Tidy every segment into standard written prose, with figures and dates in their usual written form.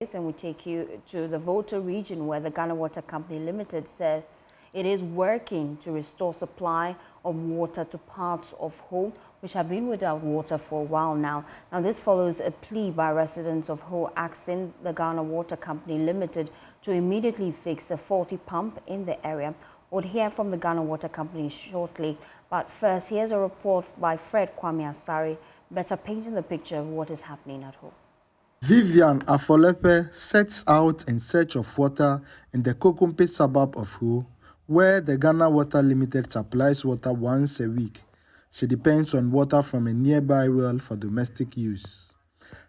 And we take you to the Volta region where the Ghana Water Company Limited said it is working to restore supply of water to parts of Ho, which have been without water for a while now. Now, this follows a plea by residents of Ho asking the Ghana Water Company Limited to immediately fix a faulty pump in the area. We'll hear from the Ghana Water Company shortly, but first, here's a report by Fred Kwame Asari, better painting the picture of what is happening at Ho. Vivian Afolepe sets out in search of water in the Kokumpe suburb of Ho, where the Ghana Water Limited supplies water once a week. She depends on water from a nearby well for domestic use.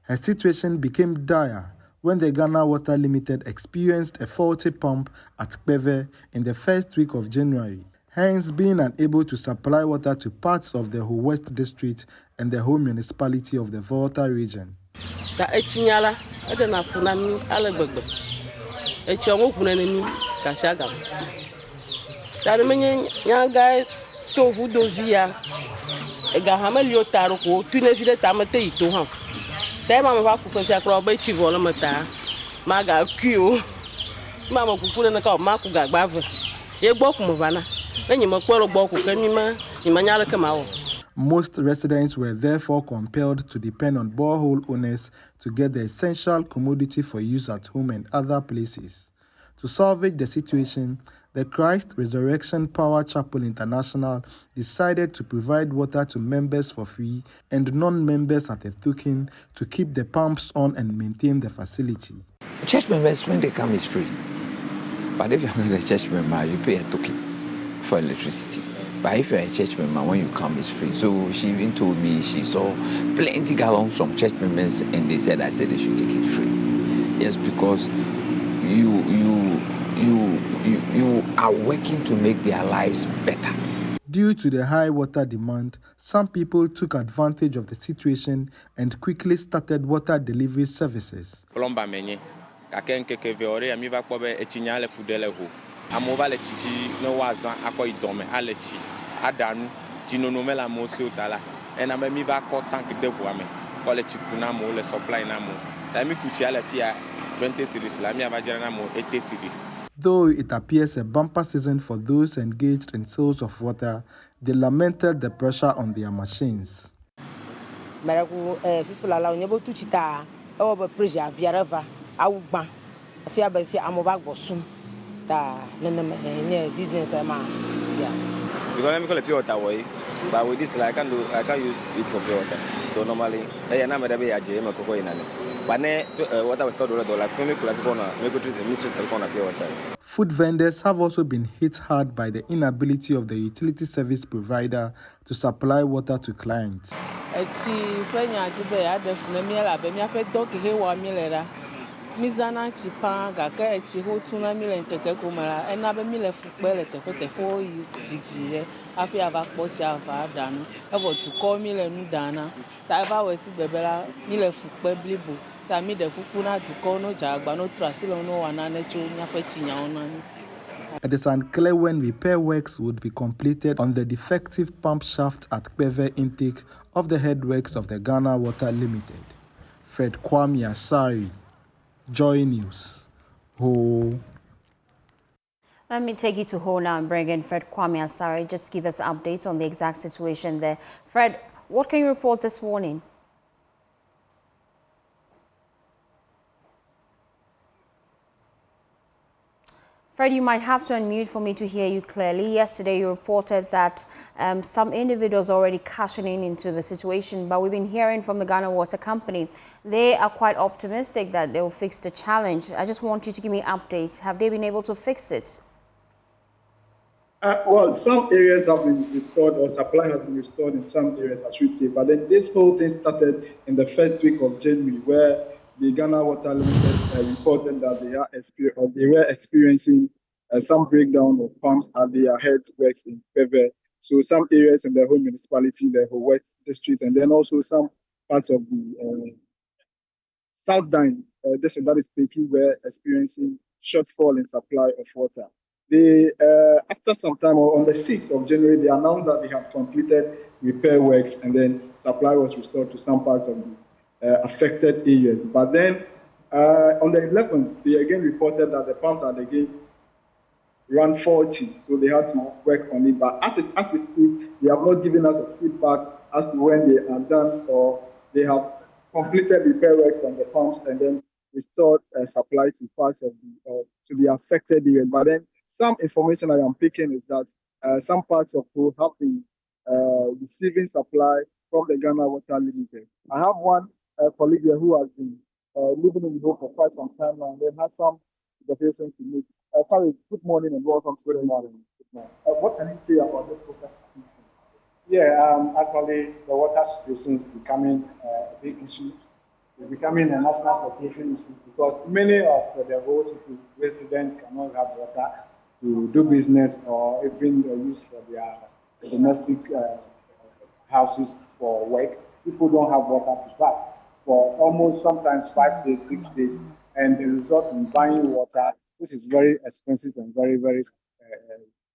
Her situation became dire when the Ghana Water Limited experienced a faulty pump at Kpeve in the first week of January, hence being unable to supply water to parts of the Ho West District and the Ho municipality of the Volta region. Ta etinyala edena funami alegbegbe echiongo kunenemi kashagam ta menye nyanga tovu dovia ega hamelio taro ko tunevile tamete ito han ta mama va ku kwenti akro ba chi volo mata maga kio mama ku kule na ka ma ku gagbave ye gboku mo bana enyi mo kwero gboku kanima imanyala kamawo. Most residents were therefore compelled to depend on borehole owners to get the essential commodity for use at home and other places. To salvage the situation, the Christ Resurrection Power Chapel International decided to provide water to members for free and non-members at a token to keep the pumps on and maintain the facility. Church members, when they come, is free. But if you're not a church member, you pay a token for electricity. But if you're a church member, when you come, it's free. So she even told me she saw plenty gallons from church members, and they said, I said they should take it free. Yes, because you are working to make their lives better. Due to the high water demand, some people took advantage of the situation and quickly started water delivery services. Amova le chichi no wazan ako idome alechi adanu tinonomela mo se otala ena me mi va ko tank de boame ko le chipuna mo le supply na mo ta mi kuchi ala fia 20 series la mi avajera na mo 80 series. Though it appears a bumper season for those engaged in sales of water, they lamented the pressure on their machines. Maraku fifula la onyebo tuchita e wo be pressure viareva awugban afia ba fia amova gbosum business yeah. Because I'm going to pure water away, but with this I can't use it for pure water. So normally, I am not a GM cocoa in it. But what I was told like pure water. Food vendors have also been hit hard by the inability of the utility service provider to supply water to clients. Mizana chipa gaka eti ho tuna mile nteke komara ena be mile fukpele tefo is chichire afi ava kpochi ava danu evo to call mile nu dana ta ava wesi bebela mile fukpe blibo ta mi de kuku na to call no jagba no trasilo no wana necho nyape chinya onani. It is unclear when repair works would be completed on the defective pump shaft at Kpeve intake of the headworks of the Ghana Water Limited. Fred Kwame Asari, Joy News. Ho. Let me take you to Ho now and bring in Fred Kwame Asari. Just give us updates on the exact situation there. Fred, what can you report this morning? Fred, you might have to unmute for me to hear you clearly. Yesterday, you reported that some individuals are already cashing in into the situation, but we've been hearing from the Ghana Water Company. They are quite optimistic that they will fix the challenge. I just want you to give me updates. Have they been able to fix it? Well, some areas have been restored, or supply has been restored in some areas, as we say. But then this whole thing started in the first week of January, where the Ghana Water Limited reported that they were experiencing some breakdown of pumps at their headworks in Kpeve. So some areas in the whole municipality, the whole West District, and then also some parts of the South Dine district, that is Peking, were experiencing shortfall in supply of water. They, after some time, on the 6th of January, they announced that they have completed repair works, and then supply was restored to some parts of the affected areas. But then On the 11th, they again reported that the pumps had again run faulty, so they had to work on it. But as we speak, they have not given us a feedback as to when they are done or they have completed repair works on the pumps and then restored supply to parts of to the affected area. But then some information I am picking is that some parts of Ho have been receiving supply from the Ghana Water Limited. I have one colleague here who has been living in Ho for quite some time now and then has some observations to make. Sorry, good morning and welcome to the morning. What can you say about this water situation? Yeah, actually, the water situation is becoming a big issue. It's becoming a national security issue because many of the whole city residents cannot have water to do business or even use for their domestic houses for work. People don't have water to buy for almost sometimes 5 days, 6 days, and the result in buying water, which is very expensive and very, very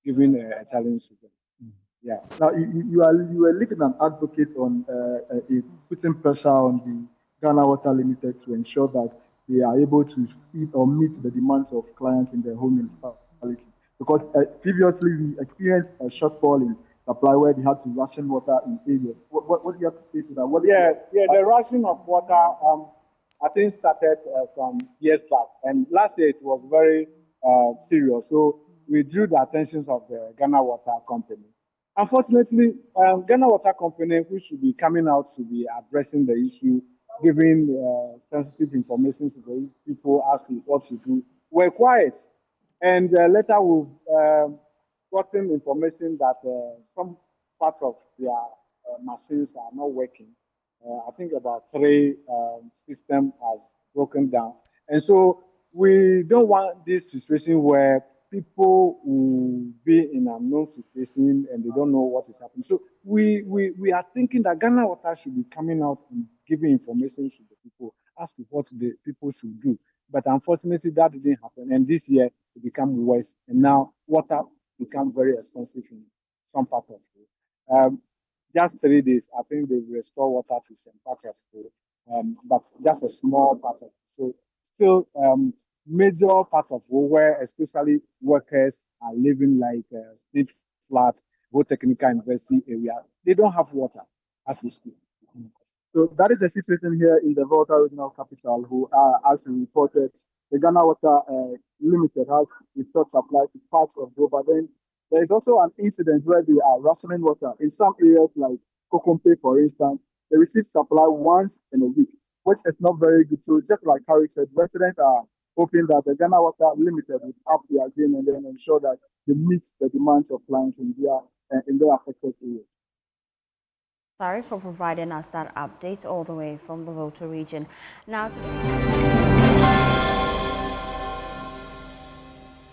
giving a challenge to them. Yeah. Now you are leading an advocate on putting pressure on the Ghana Water Limited to ensure that they are able to feed or meet the demands of clients in their home municipality. Because previously we experienced a shortfall in supply where they had to ration water in areas. What do you have to say to that? The rationing of water, I think started some years back, and last year it was very serious. So we drew the attention of the Ghana Water Company. Unfortunately, Ghana Water Company, who should be coming out to be addressing the issue, giving sensitive information to the people as to what to do, were quiet. And later we've gotten information that some part of their machines are not working. I think about 3 system has broken down. And so we don't want this situation where people will be in a unknown situation and they don't know what is happening. So we are thinking that Ghana Water should be coming out and giving information to the people as to what the people should do. But unfortunately, that didn't happen. And this year, it became worse. And now water became very expensive in some part of it. Just 3 days, I think they restore water to some part of it, but just a small part of it. So still major part of where especially workers are living like State Flat, Go Technical University area, they don't have water as we speak. So that is the situation here in the Volta Regional Capital, who as we reported, the Ghana Water Limited has restored supply to parts of Go, but then there is also an incident where they are rationing water. In some areas like Kokompe, for instance, they receive supply once in a week, which is not very good. So just like Harry said, residents are hoping that the Ghana Water Limited will up their game and then ensure that they meet the demands of clients in their affected areas. Sorry for providing us that update all the way from the Volta region. Now.